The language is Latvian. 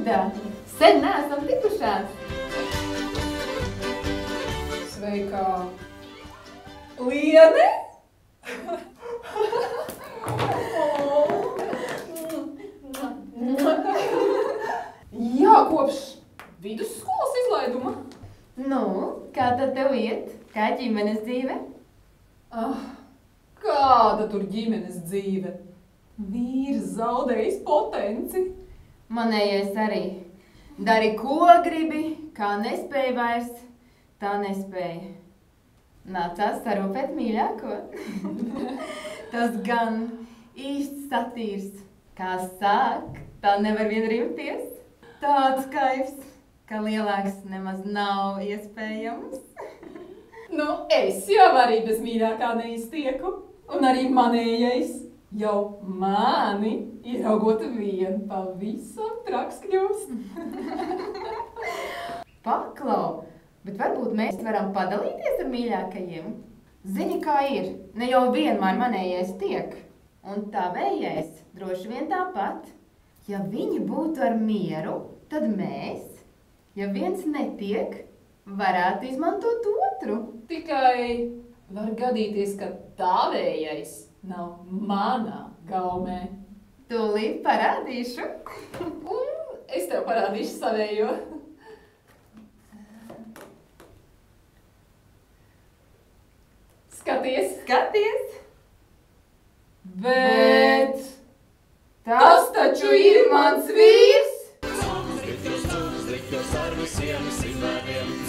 Magda, sen neesam tikušās. Sveikā. Liene? Jā, kopš vidusskolas izlaiduma. Nu, kā tad tev iet? Kā ģimenes dzīve? Kāda tur ģimenes dzīve? Vīrs zaudējis potenci. Manējais arī. Dari, ko gribi, kā nespēj vairs, tā nespēja. Nācās sarūpēt mīļāko. Tas gan īsts satīrs. Kā sāk, tā nevar vien rimties. Tāds kaifs, ka lielāks nemaz nav iespējams. Nu, es jau arī bez mīļākā neiztieku. Un arī manējais jau mani ieraugot vien pavisam traks kļūst. Paklau, bet varbūt mēs varam padalīties ar mīļākajiem? Zini, kā ir, ne jau vienmēr manējais tiek, un tā vējais droši vien tāpat. Ja viņi būtu ar mieru, tad mēs, ja viens netiek, varētu izmantot otru. Tikai var gadīties, ka tā vējais nav manā gaumē. Tūlīt parādīšu. Un es tev parādīšu savējo. Skaties! Skaties! Bet Tas taču ir mans vīrs! Likļos ar visiem simtiem.